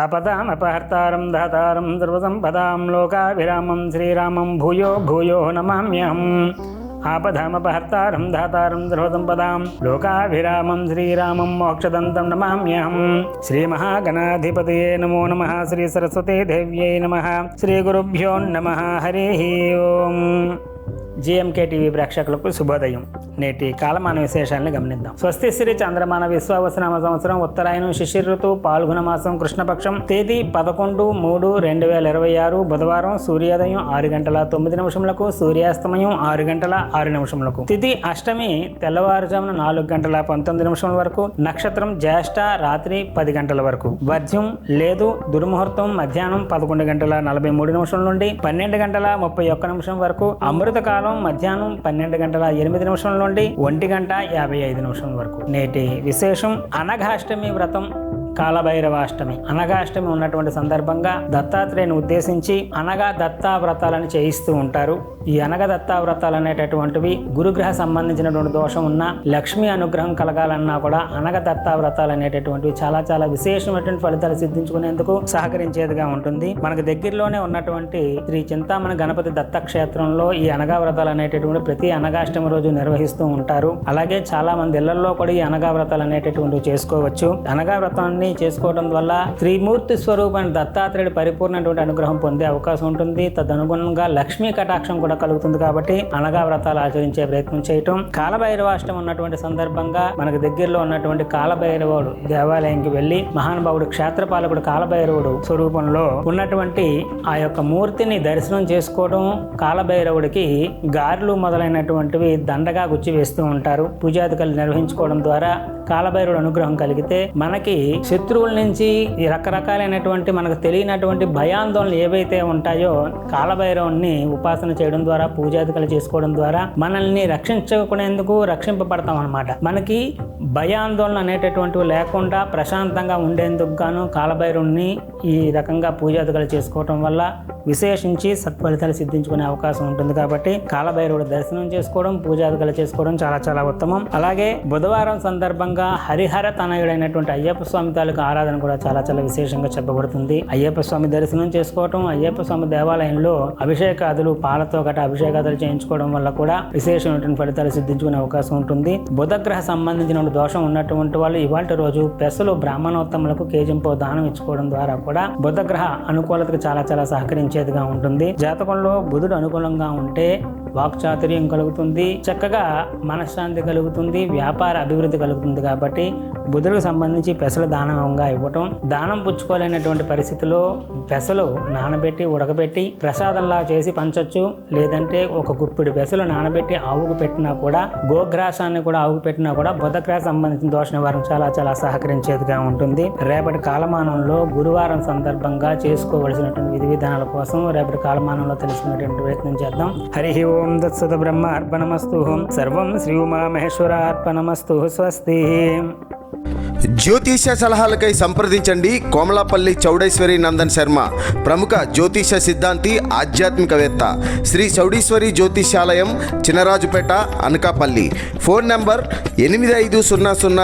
ఆపదామపహర్తారం దాతారం సర్వసంపదాం లోకాభిరామం శ్రీరామం భూయో భూయో నమామ్యహం. ఆపదామపహర్తారం దాతారం సర్వసంపదాం లోకాభిరామం శ్రీరామం మోక్షదంతం నమామ్యహం. శ్రీ మహాగణాధిపతయే నమో నమః. శ్రీ సరస్వతీ దేవ్యై నమః. శ్రీ గురుభ్యో నమః. హరి ఓం. జిఎంకే టీవీ ప్రేక్షకులకు శుభోదయం. నేటి కాలమాన విశేషాలను గమనిద్దాం. స్వస్తి శ్రీ చంద్రమాన విశ్వావసనామ సంవత్సరం ఉత్తరాయణం శిశిర ఋతువు పాల్గొన మాసం కృష్ణపక్షం తేదీ 11/3/2026 బుధవారం. సూర్యోదయం 6:09 సూర్యాస్తమయం 6:06 తిథి అష్టమి తెల్లవారుజామున 4:19 వరకు. నక్షత్రం జ్యేష్ఠ రాత్రి 10 గంటల వరకు. వర్జ్యం లేదు. దుర్ముహూర్తం మధ్యాహ్నం 11:43 నుండి 12:31 వరకు. అమృత కాలం మధ్యాహ్నం 12:08 నుండి 1:55 వరకు. నేటి విశేషం అనఘాష్టమి వ్రతం, కాలభైరవాష్టమి. అనఘాష్టమి ఉన్నటువంటి సందర్భంగా దత్తాత్రేయుని ఉద్దేశించి అనగా దత్తా వ్రతాలను చేయిస్తూ ఉంటారు. ఈ అనగ దత్తా వ్రతాలు అనేటటువంటివి గురుగ్రహ సంబంధించినటువంటి దోషం ఉన్న లక్ష్మీ అనుగ్రహం కలగాలన్నా కూడా అనగ దత్తా వ్రతాలు అనేటటువంటివి చాలా చాలా విశేషమైనటువంటి ఫలితాలు సిద్ధించుకునేందుకు సహకరించేదిగా ఉంటుంది. మనకు దగ్గరలోనే ఉన్నటువంటి శ్రీ చింతామణి గణపతి దత్తక్షేత్రంలో ఈ అనగా వ్రతాలు అనేటటువంటి ప్రతి అనగాష్టమి రోజు నిర్వహిస్తూ ఉంటారు. అలాగే చాలా మంది ఇళ్లలో కూడా ఈ అనగా వ్రతాలు అనేటటువంటివి చేసుకోవచ్చు. అనగా వ్రతాన్ని చేసుకోవడం వల్ల త్రిమూర్తి స్వరూపమైన దత్తాత్రేయుడి పరిపూర్ణటువంటి అనుగ్రహం పొందే అవకాశం ఉంటుంది. తదనుగుణంగా లక్ష్మీ కటాక్షం కూడా కలుగుతుంది. కాబట్టి అనగా వ్రతాలు ఆచరించే ప్రయత్నం చేయటం. కాలభైరవాష్టమి ఉన్నటువంటి సందర్భంగా మనకు దగ్గరలో ఉన్నటువంటి కాలభైరవుడు దేవాలయంకి వెళ్లి మహానుభావుడు క్షేత్రపాలకుడు కాలభైరవుడు స్వరూపంలో ఉన్నటువంటి ఆ యొక్క మూర్తిని దర్శనం చేసుకోవడం, కాలభైరవుడికి గారెలు మొదలైనటువంటివి దండగా గుచ్చి వేస్తూ ఉంటారు. పూజాదికలు నిర్వహించుకోవడం ద్వారా కాలభైరవుడు అనుగ్రహం కలిగితే మనకి శత్రువుల నుంచి ఈ రకరకాలైనటువంటి మనకు తెలియనటువంటి భయాందోళనలు ఏవైతే ఉంటాయో కాలభైరవుని ఉపాసన చేయడం ద్వారా, పూజాదికలు చేసుకోవడం ద్వారా మనల్ని రక్షించుకునేందుకు రక్షింపబడతాం అన్నమాట. మనకి భయాందోళన అనేటటువంటివి లేకుండా ప్రశాంతంగా ఉండేందుకు గాను కాలభైరవుని ఈ రకంగా పూజాదికలు చేసుకోవడం వల్ల విశేషించి సత్ఫలితాలు సిద్ధించుకునే అవకాశం ఉంటుంది. కాబట్టి కాలభైరవుడు దర్శనం చేసుకోవడం, పూజాదికలు చేసుకోవడం చాలా చాలా ఉత్తమం. అలాగే బుధవారం సందర్భంగా హరిహర తనయుడైనటువంటి అయ్యప్ప స్వామి తాలూకు ఆరాధన కూడా చాలా చాలా విశేషంగా చెప్పబడుతుంది. అయ్యప్ప స్వామి దర్శనం చేసుకోవటం, అయ్యప్ప స్వామి దేవాలయంలో అభిషేకాదులు పాలతో గట అభిషేకాదులు చేయించుకోవడం వల్ల కూడా విశేషమైనటువంటి ఫలితాలు సిద్ధించుకునే అవకాశం ఉంటుంది. బుధగ్రహ సంబంధించిన దోషం ఉన్నటువంటి వాళ్ళు ఇవాళ రోజు పెసలు బ్రాహ్మణోత్తములకు కేజింపు దానం ఇచ్చుకోవడం ద్వారా కూడా బుధగ్రహ అనుకూలతకు చాలా చాలా సహకరించేదిగా ఉంటుంది. జాతకంలో బుధుడు అనుకూలంగా ఉంటే వాక్చాతుర్యం కలుగుతుంది, చక్కగా మనశ్శాంతి కలుగుతుంది, వ్యాపార అభివృద్ధి కలుగుతుంది. కాబట్టి బుధుడికి సంబంధించి పెసలు దానంగా ఇవ్వటం, దానం పుచ్చుకోలేనటువంటి పరిస్థితిలో పెసలు నానబెట్టి ఉడకబెట్టి ప్రసాదంలా చేసి పంచొచ్చు. లేదంటే ఒక గుప్పిడి పెసలు నానబెట్టి ఆవుకు పెట్టినా కూడా, గోగ్రాసాన్ని కూడా ఆవుకు పెట్టినా కూడా బుధగ్రహ సంబంధించిన దోష నివారణ చాలా చాలా సహకరించేదిగా ఉంటుంది. రేపటి కాలమానంలో గురువారం సందర్భంగా చేసుకోవలసినటువంటి విధి విధానాల కోసం రేపటి కాలమానంలో తెలుసుకునేటువంటి ప్రయత్నం చేద్దాం. హరి ఓం దత్సత బ్రహ్మ అర్పణమస్తు. సర్వం శ్రీ ఉమామహేశ్వర అర్పణమస్తు. స్వస్తి. జ్యోతిష సలహాలకై సంప్రదించండి కోమలాపల్లి చౌడేశ్వరి నందన్ శర్మ, ప్రముఖ జ్యోతిష సిద్ధాంతి, ఆధ్యాత్మికవేత్త. శ్రీ చౌడేశ్వరి జ్యోతిషాలయం, చినరాజుపేట, అనకాపల్లి. Phone number 8500